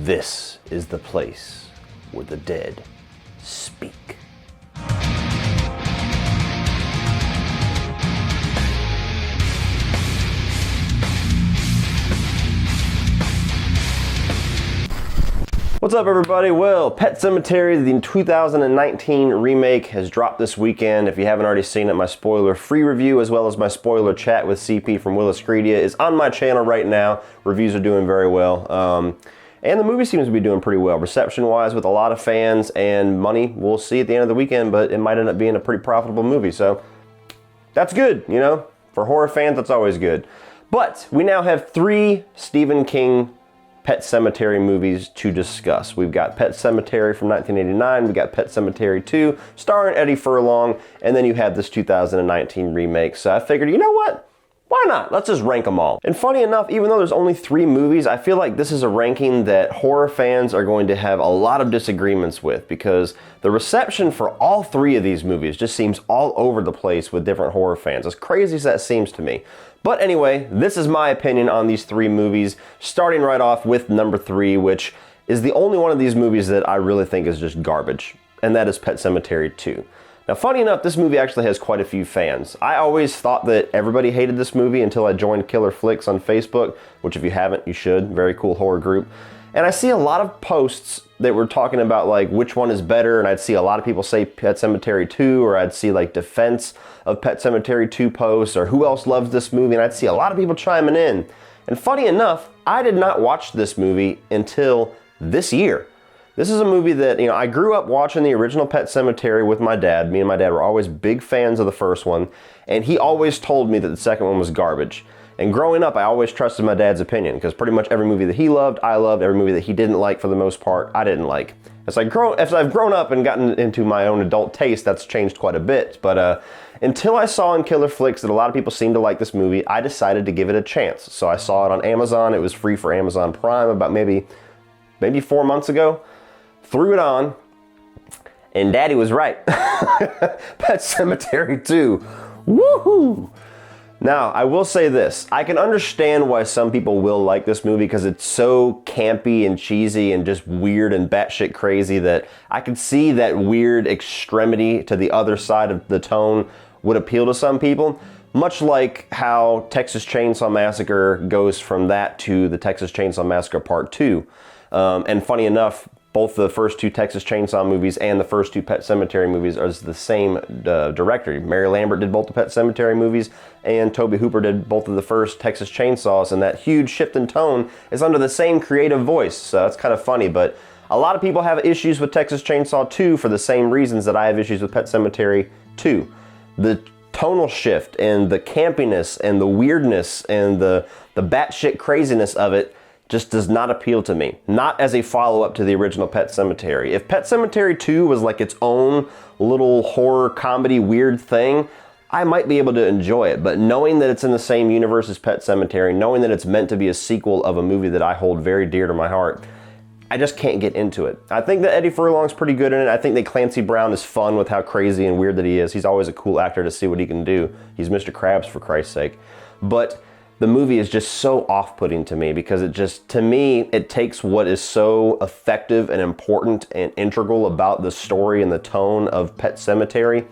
This is the place where the dead speak. What's up, everybody? Well, Pet Sematary, the 2019 remake, has dropped this weekend. If you haven't already seen it, my spoiler-free review, as well as my spoiler chat with CP from Willis Credia, is on my channel right now. Reviews are doing very well. And the movie seems to be doing pretty well, reception-wise, with a lot of fans and money. We'll see at the end of the weekend, but it might end up being a pretty profitable movie, so that's good, you know? For horror fans, that's always good. But we now have 3 Stephen King Pet Sematary movies to discuss. We've got Pet Sematary from 1989, we got Pet Sematary 2, starring Eddie Furlong, and then you have this 2019 remake. So I figured, you know what? Why not? Let's just rank them all. And funny enough, even though there's only 3 movies, I feel like this is a ranking that horror fans are going to have a lot of disagreements with, because the reception for all 3 of these movies just seems all over the place with different horror fans, as crazy as that seems to me. But anyway, this is my opinion on these 3 movies, starting right off with number 3, which is the only one of these movies that I really think is just garbage, and that is Pet Sematary 2. Now, funny enough, this movie actually has quite a few fans. I always thought that everybody hated this movie until I joined Killer Flicks on Facebook, which if you haven't, you should. Very cool horror group. And I see a lot of posts that were talking about like which one is better, and I'd see a lot of people say Pet Sematary 2, or I'd see like defense of Pet Sematary 2 posts, or who else loves this movie, and I'd see a lot of people chiming in. And funny enough, I did not watch this movie until this year. This is a movie that, you know, I grew up watching the original Pet Sematary with my dad. Me and my dad were always big fans of the first one, and he always told me that the second one was garbage. And growing up, I always trusted my dad's opinion, because pretty much every movie that he loved, I loved. Every movie that he didn't like, for the most part, I didn't like. As I've grown up and gotten into my own adult taste, that's changed quite a bit. But until I saw in Killer Flicks that a lot of people seem to like this movie, I decided to give it a chance. So I saw it on Amazon. It was free for Amazon Prime about maybe 4 months ago. Threw it on, and Daddy was right. Pet Sematary 2. Woohoo! Now, I will say this. I can understand why some people will like this movie, because it's so campy and cheesy and just weird and batshit crazy that I can see that weird extremity to the other side of the tone would appeal to some people. Much like how Texas Chainsaw Massacre goes from that to the Texas Chainsaw Massacre Part 2. And funny enough, both the first 2 Texas Chainsaw movies and the first 2 Pet Sematary movies are the same director. Mary Lambert did both the Pet Sematary movies, and Tobe Hooper did both of the first Texas Chainsaws, and that huge shift in tone is under the same creative voice, so that's kind of funny. But a lot of people have issues with Texas Chainsaw 2 for the same reasons that I have issues with Pet Sematary 2. The tonal shift and the campiness and the weirdness and the batshit craziness of it just does not appeal to me. Not as a follow-up to the original Pet Sematary. If Pet Sematary 2 was like its own little horror comedy weird thing, I might be able to enjoy it. But knowing that it's in the same universe as Pet Sematary, knowing that it's meant to be a sequel of a movie that I hold very dear to my heart, I just can't get into it. I think that Eddie Furlong's pretty good in it. I think that Clancy Brown is fun with how crazy and weird that he is. He's always a cool actor to see what he can do. He's Mr. Krabs, for Christ's sake. But the movie is just so off-putting to me, because it just, to me, it takes what is so effective and important and integral about the story and the tone of Pet Sematary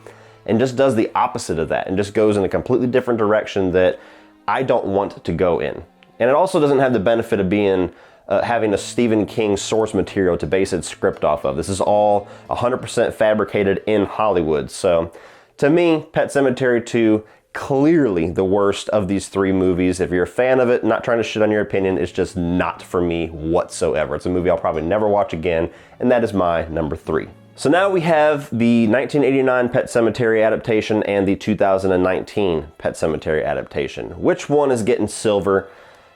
and just does the opposite of that and just goes in a completely different direction that I don't want to go in. And it also doesn't have the benefit of being having a Stephen King source material to base its script off of. This is all 100% fabricated in Hollywood. So to me, Pet Sematary 2, clearly the worst of these 3 movies. If you're a fan of it, not trying to shit on your opinion, it's just not for me whatsoever. It's a movie I'll probably never watch again, and that is my number 3. So now we have the 1989 Pet Sematary adaptation and the 2019 Pet Sematary adaptation. Which one is getting silver?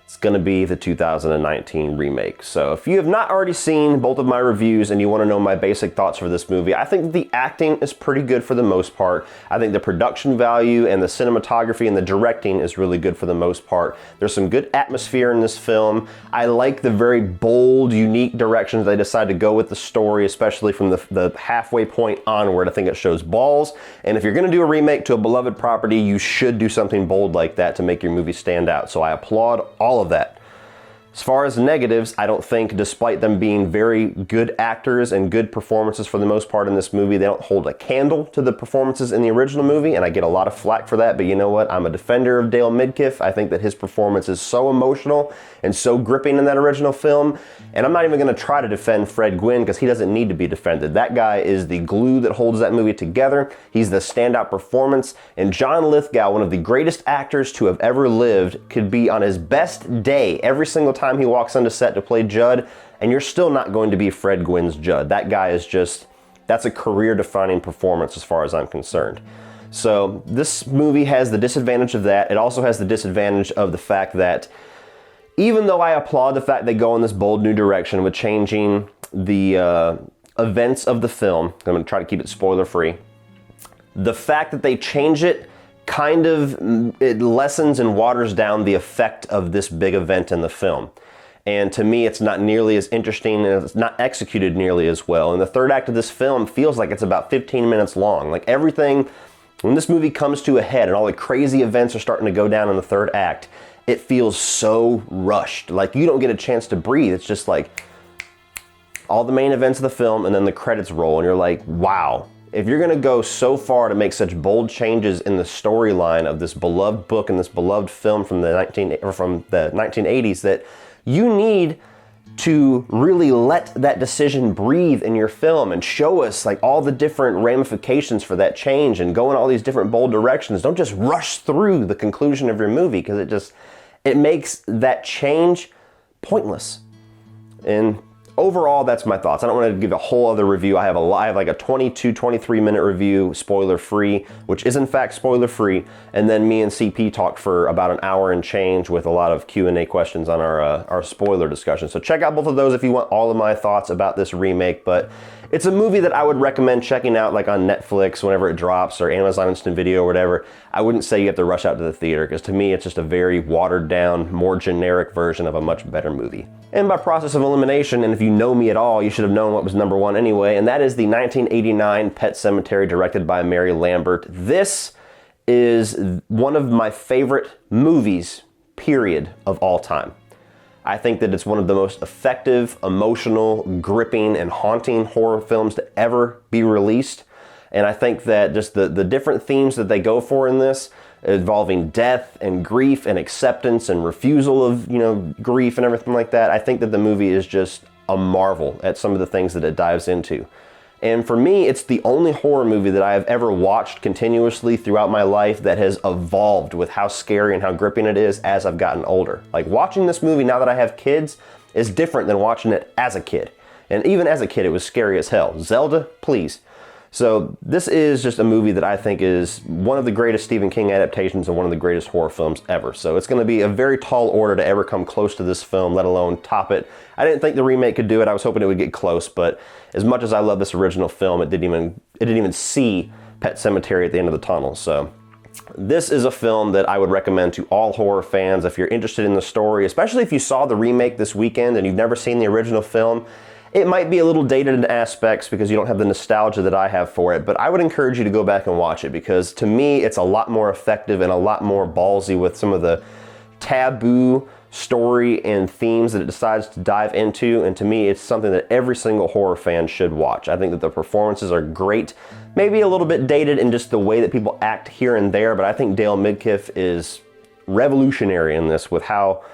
It's going to be the 2019 remake. So if you have not already seen both of my reviews and you want to know my basic thoughts for this movie, I think the acting is pretty good for the most part. I think the production value and the cinematography and the directing is really good for the most part. There's some good atmosphere in this film. I like the very bold, unique directions they decide to go with the story, especially from the halfway point onward. I think it shows balls. And if you're going to do a remake to a beloved property, you should do something bold like that to make your movie stand out. So I applaud all of that. As far as negatives, I don't think, despite them being very good actors and good performances for the most part in this movie, they don't hold a candle to the performances in the original movie, and I get a lot of flack for that, but you know what? I'm a defender of Dale Midkiff. I think that his performance is so emotional and so gripping in that original film, and I'm not even going to try to defend Fred Gwynne because he doesn't need to be defended. That guy is the glue that holds that movie together. He's the standout performance, and John Lithgow, one of the greatest actors to have ever lived, could be on his best day every single time he walks onto set to play Judd, and you're still not going to be Fred Gwynne's Judd. That guy is just, that's a career-defining performance as far as I'm concerned. So this movie has the disadvantage of that. It also has the disadvantage of the fact that even though I applaud the fact they go in this bold new direction with changing the events of the film, I'm going to try to keep it spoiler-free, the fact that they change it kind of, it lessens and waters down the effect of this big event in the film. And to me, it's not nearly as interesting and it's not executed nearly as well. And the third act of this film feels like it's about 15 minutes long. Like everything, when this movie comes to a head and all the crazy events are starting to go down in the third act, it feels so rushed. Like you don't get a chance to breathe. It's just like all the main events of the film and then the credits roll and you're like, wow. If you're gonna go so far to make such bold changes in the storyline of this beloved book and this beloved film from the 1980s, that you need to really let that decision breathe in your film and show us like all the different ramifications for that change and go in all these different bold directions. Don't just rush through the conclusion of your movie because it makes that change pointless. And overall, that's my thoughts. I don't want to give a whole other review. I have like a 22, 23 minute review, spoiler free, which is in fact spoiler free. And then me and CP talked for about an hour and change with a lot of Q&A questions on our spoiler discussion. So check out both of those if you want all of my thoughts about this remake. But it's a movie that I would recommend checking out like on Netflix whenever it drops or Amazon Instant Video or whatever. I wouldn't say you have to rush out to the theater because to me it's just a very watered down, more generic version of a much better movie. And by process of elimination, and if you know me at all, you should have known what was number one anyway, and that is the 1989 Pet Sematary directed by Mary Lambert. This is one of my favorite movies, period, of all time. I think that it's one of the most effective, emotional, gripping, and haunting horror films to ever be released. And I think that just the different themes that they go for in this, involving death and grief and acceptance and refusal of, grief and everything like that, I think that the movie is just a marvel at some of the things that it dives into. And for me, it's the only horror movie that I have ever watched continuously throughout my life that has evolved with how scary and how gripping it is as I've gotten older. Like watching this movie now that I have kids is different than watching it as a kid. And even as a kid, it was scary as hell. Zelda, please. So this is just a movie that I think is one of the greatest Stephen King adaptations and one of the greatest horror films ever. So it's going to be a very tall order to ever come close to this film, let alone top it. I didn't think the remake could do it. I was hoping it would get close, but as much as I love this original film, it didn't even see Pet Sematary at the end of the tunnel. So this is a film that I would recommend to all horror fans if you're interested in the story, especially if you saw the remake this weekend and you've never seen the original film. It might be a little dated in aspects because you don't have the nostalgia that I have for it, but I would encourage you to go back and watch it because to me, it's a lot more effective and a lot more ballsy with some of the taboo story and themes that it decides to dive into. And to me, it's something that every single horror fan should watch. I think that the performances are great, maybe a little bit dated in just the way that people act here and there, but I think Dale Midkiff is revolutionary in this with how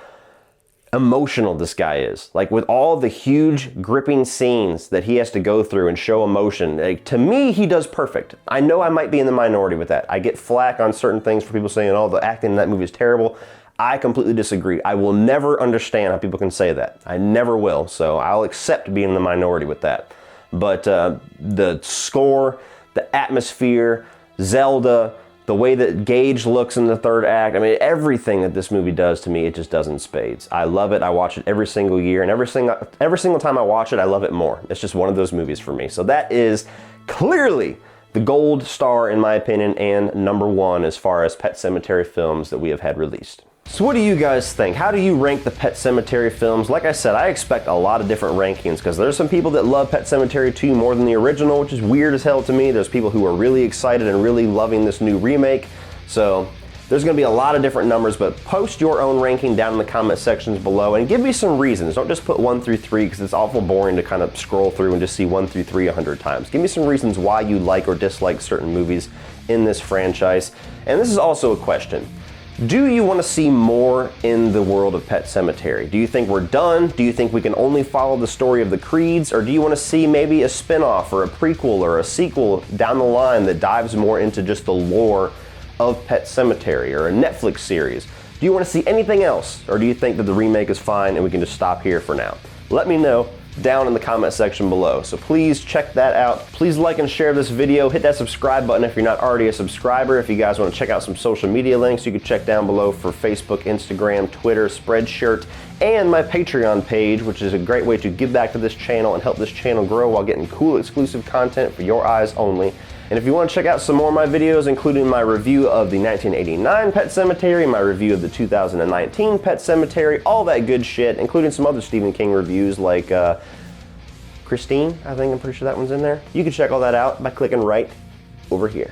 emotional this guy is. Like with all the huge gripping scenes that he has to go through and show emotion, like, to me he does perfect. I know I might be in the minority with that. I get flack on certain things for people saying, oh, the acting in that movie is terrible. I completely disagree. I will never understand how people can say that. I never will, so I'll accept being in the minority with that. But the score, the atmosphere, Zelda, the way that Gage looks in the third act, I mean, everything that this movie does to me, it just does in spades. I love it. I watch it every single year, and every single time I watch it, I love it more. It's just one of those movies for me. So that is clearly the gold star, in my opinion, and number one as far as Pet Sematary films that we have had released. So what do you guys think? How do you rank the Pet Sematary films? Like I said, I expect a lot of different rankings because there's some people that love Pet Sematary 2 more than the original, which is weird as hell to me. There's people who are really excited and really loving this new remake. So There's going to be a lot of different numbers, but post your own ranking down in the comment sections below and give me some reasons. Don't just put 1 through 3 because it's awful boring to kind of scroll through and just see 1 through 3 100 times. Give me some reasons why you like or dislike certain movies in this franchise. And this is also a question. Do you want to see more in the world of Pet Sematary? Do you think we're done? Do you think we can only follow the story of the Creeds? Or do you want to see maybe a spin-off or a prequel or a sequel down the line that dives more into just the lore of Pet Sematary, or a Netflix series? Do you want to see anything else? Or do you think that the remake is fine and we can just stop here for now? Let me know down in the comment section below. So please check that out. Please like and share this video. Hit that subscribe button if you're not already a subscriber. If you guys want to check out some social media links, you can check down below for Facebook, Instagram, Twitter, Spreadshirt, and my Patreon page, which is a great way to give back to this channel and help this channel grow while getting cool exclusive content for your eyes only. And if you want to check out some more of my videos, including my review of the 1989 Pet Sematary, my review of the 2019 Pet Sematary, all that good shit, including some other Stephen King reviews like Christine, I'm pretty sure that one's in there. You can check all that out by clicking right over here.